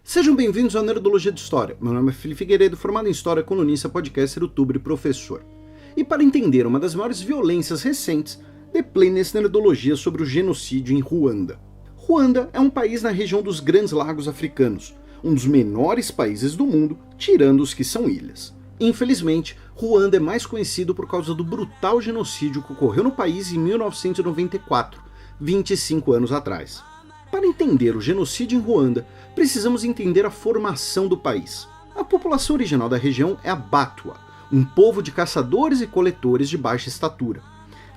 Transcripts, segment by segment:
Sejam bem-vindos ao Nerdologia de História. Meu nome é Felipe Figueiredo, formado em História, colunista, podcaster, youtuber e professor. E para entender uma das maiores violências recentes, dê play nesse Nerdologia sobre o genocídio em Ruanda. Ruanda é um país na região dos Grandes Lagos Africanos, um dos menores países do mundo, tirando os que são ilhas. Infelizmente, Ruanda é mais conhecido por causa do brutal genocídio que ocorreu no país em 1994, 25 anos atrás. Para entender o genocídio em Ruanda, precisamos entender a formação do país. A população original da região é a Batwa, um povo de caçadores e coletores de baixa estatura.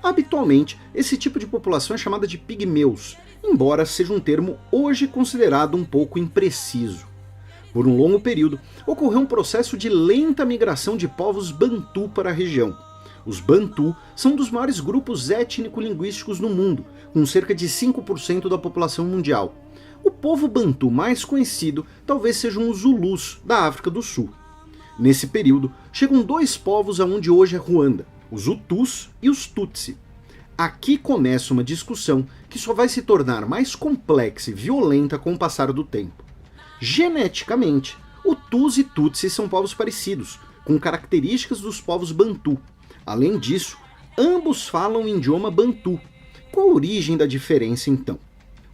Habitualmente, esse tipo de população é chamada de pigmeus, embora seja um termo hoje considerado um pouco impreciso. Por um longo período, ocorreu um processo de lenta migração de povos Bantu para a região. Os Bantu são um dos maiores grupos étnico-linguísticos no mundo, com cerca de 5% da população mundial. O povo Bantu mais conhecido talvez sejam os Zulus, da África do Sul. Nesse período, chegam dois povos aonde hoje é Ruanda, os Hutus e os Tutsi. Aqui começa uma discussão que só vai se tornar mais complexa e violenta com o passar do tempo. Geneticamente, Hutus e Tutsi são povos parecidos, com características dos povos Bantu. Além disso, ambos falam o idioma Bantu. Qual a origem da diferença, então?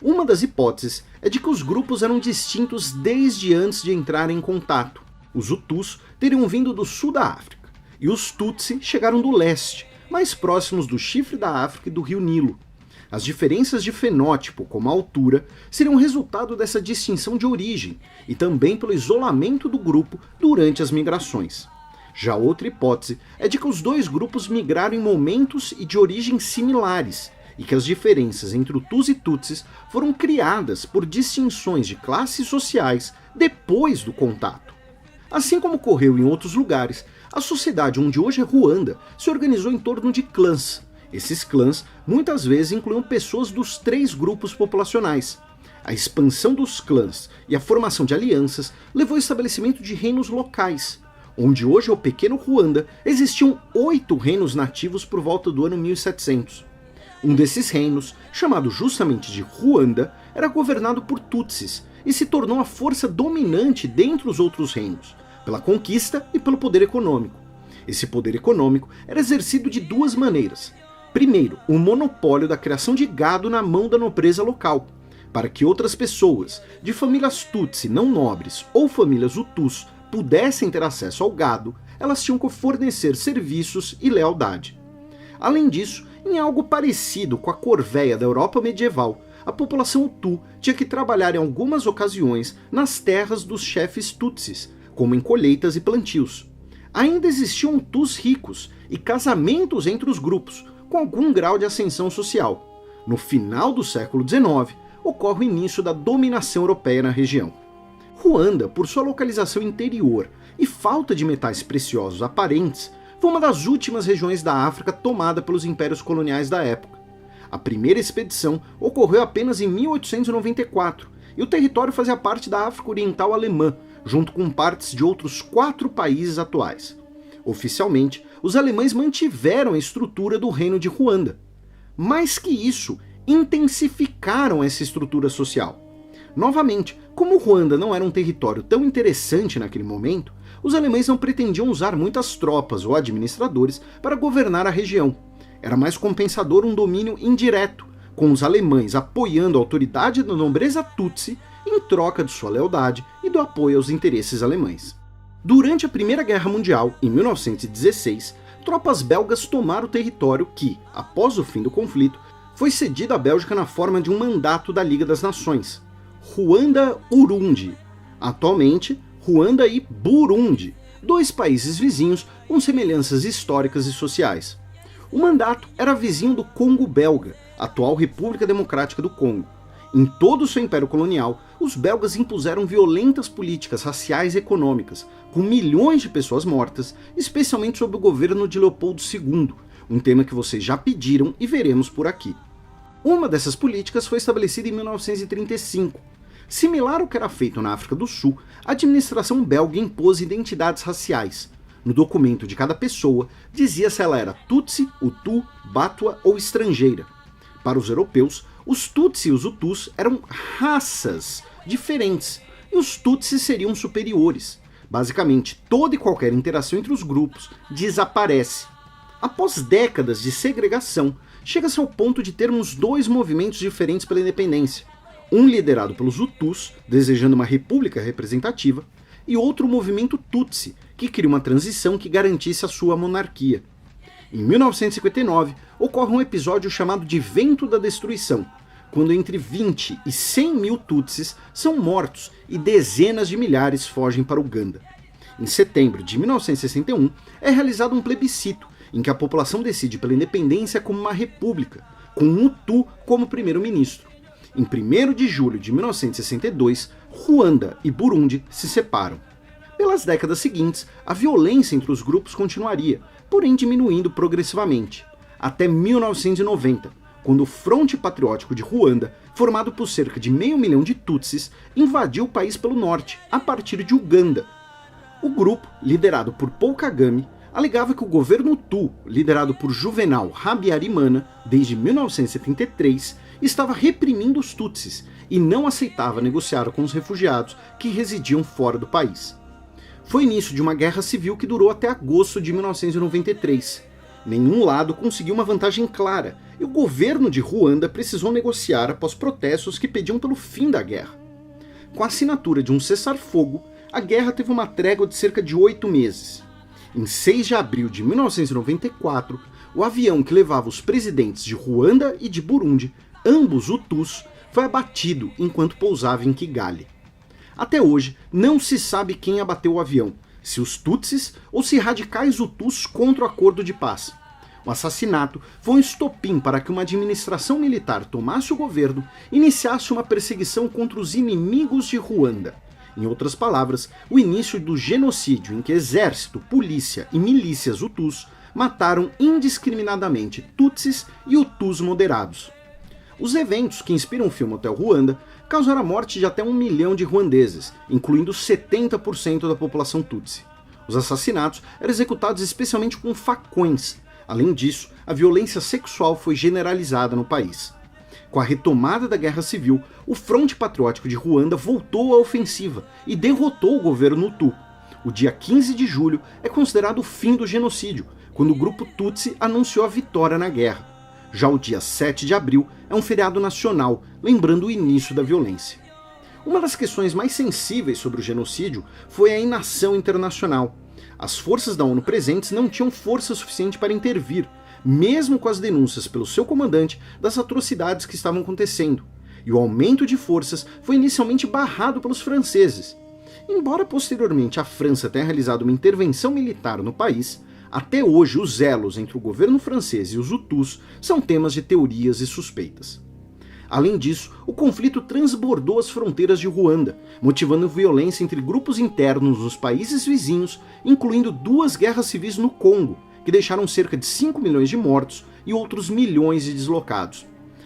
Uma das hipóteses é de que os grupos eram distintos desde antes de entrarem em contato. Os Hutus teriam vindo do sul da África, e os Tutsi chegaram do leste, mais próximos do chifre da África e do rio Nilo. As diferenças de fenótipo, como a altura, seriam resultado dessa distinção de origem, e também pelo isolamento do grupo durante as migrações. Já outra hipótese é de que os dois grupos migraram em momentos e de origens similares, e que as diferenças entre Hutus e Tutsis foram criadas por distinções de classes sociais depois do contato. Assim como ocorreu em outros lugares, a sociedade onde hoje é Ruanda se organizou em torno de clãs. Esses clãs muitas vezes incluíam pessoas dos três grupos populacionais. A expansão dos clãs e a formação de alianças levou ao estabelecimento de reinos locais. Onde hoje é o pequeno Ruanda, existiam 8 reinos nativos por volta do ano 1700. Um desses reinos, chamado justamente de Ruanda, era governado por Tutsis e se tornou a força dominante dentre os outros reinos, pela conquista e pelo poder econômico. Esse poder econômico era exercido de duas maneiras. Primeiro, o monopólio da criação de gado na mão da nobreza local, para que outras pessoas, de famílias Tutsi não nobres ou famílias Hutus, pudessem ter acesso ao gado, elas tinham que fornecer serviços e lealdade. Além disso, em algo parecido com a corvéia da Europa medieval, a população Hutu tinha que trabalhar em algumas ocasiões nas terras dos chefes Tutsis, como em colheitas e plantios. Ainda existiam Hutus ricos e casamentos entre os grupos, com algum grau de ascensão social. No final do século XIX, ocorre o início da dominação europeia na região. Ruanda, por sua localização interior e falta de metais preciosos aparentes, foi uma das últimas regiões da África tomada pelos impérios coloniais da época. A primeira expedição ocorreu apenas em 1894, e o território fazia parte da África Oriental Alemã, junto com partes de outros 4 países atuais. Oficialmente, os alemães mantiveram a estrutura do Reino de Ruanda. Mais que isso, intensificaram essa estrutura social. Novamente, como Ruanda não era um território tão interessante naquele momento, os alemães não pretendiam usar muitas tropas ou administradores para governar a região. Era mais compensador um domínio indireto, com os alemães apoiando a autoridade da nobreza Tutsi em troca de sua lealdade e do apoio aos interesses alemães. Durante a Primeira Guerra Mundial, em 1916, tropas belgas tomaram o território que, após o fim do conflito, foi cedido à Bélgica na forma de um mandato da Liga das Nações. Ruanda-Urundi. Atualmente, Ruanda e Burundi, 2 países vizinhos com semelhanças históricas e sociais. O mandato era vizinho do Congo belga, atual República Democrática do Congo. Em todo o seu império colonial, os belgas impuseram violentas políticas raciais e econômicas, com milhões de pessoas mortas, especialmente sob o governo de Leopoldo II, um tema que vocês já pediram e veremos por aqui. Uma dessas políticas foi estabelecida em 1935. Similar ao que era feito na África do Sul, a administração belga impôs identidades raciais. No documento de cada pessoa, dizia se ela era Tutsi, Hutu, Batua ou estrangeira. Para os europeus, os Tutsi e os Hutus eram raças diferentes, e os Tutsis seriam superiores. Basicamente, toda e qualquer interação entre os grupos desaparece. Após décadas de segregação, chega-se ao ponto de termos dois movimentos diferentes pela independência. Um liderado pelos Hutus, desejando uma república representativa, e outro movimento Tutsi, que cria uma transição que garantisse a sua monarquia. Em 1959, ocorre um episódio chamado de Vento da Destruição, quando entre 20 e 100 mil Tutsis são mortos e dezenas de milhares fogem para Uganda. Em setembro de 1961, é realizado um plebiscito, em que a população decide pela independência como uma república, com um Hutu como primeiro-ministro. Em 1º de julho de 1962, Ruanda e Burundi se separam. Pelas décadas seguintes, a violência entre os grupos continuaria, porém diminuindo progressivamente, até 1990, quando o Fronte Patriótico de Ruanda, formado por cerca de 500 mil de Tutsis, invadiu o país pelo norte, a partir de Uganda. O grupo, liderado por Paul Kagame, alegava que o governo Hutu, liderado por Juvenal Habyarimana, desde 1973, estava reprimindo os Tutsis e não aceitava negociar com os refugiados que residiam fora do país. Foi início de uma guerra civil que durou até agosto de 1993. Nenhum lado conseguiu uma vantagem clara e o governo de Ruanda precisou negociar após protestos que pediam pelo fim da guerra. Com a assinatura de um cessar-fogo, a guerra teve uma trégua de cerca de 8 meses. Em 6 de abril de 1994, o avião que levava os presidentes de Ruanda e de Burundi, ambos Hutus, foi abatido enquanto pousava em Kigali. Até hoje, não se sabe quem abateu o avião, se os Tutsis ou se radicais Hutus contra o acordo de paz. O assassinato foi um estopim para que uma administração militar tomasse o governo e iniciasse uma perseguição contra os inimigos de Ruanda. Em outras palavras, o início do genocídio em que exército, polícia e milícias Hutus mataram indiscriminadamente Tutsis e Hutus moderados. Os eventos que inspiram o filme Hotel Ruanda causaram a morte de até 1 milhão de ruandeses, incluindo 70% da população Tutsi. Os assassinatos eram executados especialmente com facões. Além disso, a violência sexual foi generalizada no país. Com a retomada da Guerra Civil, o Fronte Patriótico de Ruanda voltou à ofensiva e derrotou o governo Hutu. O dia 15 de julho é considerado o fim do genocídio, quando o grupo Tutsi anunciou a vitória na guerra. Já o dia 7 de abril é um feriado nacional, lembrando o início da violência. Uma das questões mais sensíveis sobre o genocídio foi a inação internacional. As forças da ONU presentes não tinham força suficiente para intervir, mesmo com as denúncias pelo seu comandante das atrocidades que estavam acontecendo. E o aumento de forças foi inicialmente barrado pelos franceses. Embora posteriormente a França tenha realizado uma intervenção militar no país, até hoje os elos entre o governo francês e os Hutus são temas de teorias e suspeitas. Além disso, o conflito transbordou as fronteiras de Ruanda, motivando violência entre grupos internos nos países vizinhos, incluindo 2 guerras civis no Congo, que deixaram cerca de 5 milhões de mortos e outros milhões de deslocados.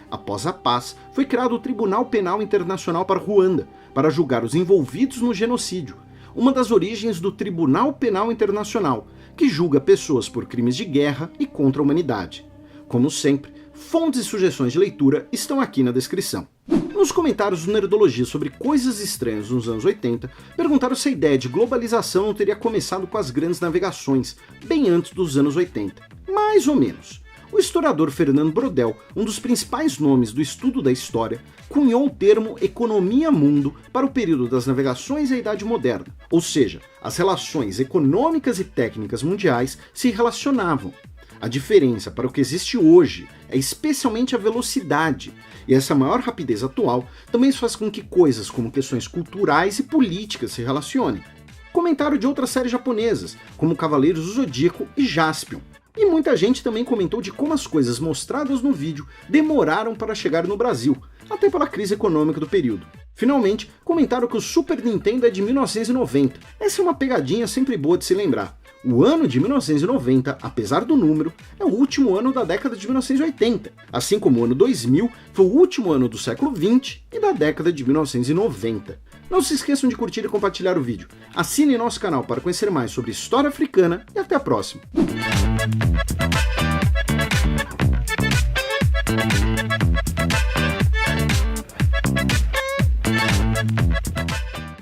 Após a paz, foi criado o Tribunal Penal Internacional para Ruanda, para julgar os envolvidos no genocídio, uma das origens do Tribunal Penal Internacional, que julga pessoas por crimes de guerra e contra a humanidade. Como sempre, fontes e sugestões de leitura estão aqui na descrição. Nos comentários do Nerdologia sobre coisas estranhas nos anos 80, perguntaram se a ideia de globalização não teria começado com as grandes navegações, bem antes dos anos 80. Mais ou menos. O historiador Fernando Brodel, um dos principais nomes do estudo da história, cunhou o termo economia-mundo para o período das navegações e a Idade Moderna, ou seja, as relações econômicas e técnicas mundiais se relacionavam. A diferença para o que existe hoje é especialmente a velocidade, e essa maior rapidez atual também faz com que coisas como questões culturais e políticas se relacionem. Comentário de outras séries japonesas, como Cavaleiros do Zodíaco e Jaspion. E muita gente também comentou de como as coisas mostradas no vídeo demoraram para chegar no Brasil, até pela crise econômica do período. Finalmente, comentaram que o Super Nintendo é de 1990. Essa é uma pegadinha sempre boa de se lembrar. O ano de 1990, apesar do número, é o último ano da década de 1980, assim como o ano 2000 foi o último ano do século XX e da década de 1990. Não se esqueçam de curtir e compartilhar o vídeo. Assine nosso canal para conhecer mais sobre história africana e até a próxima!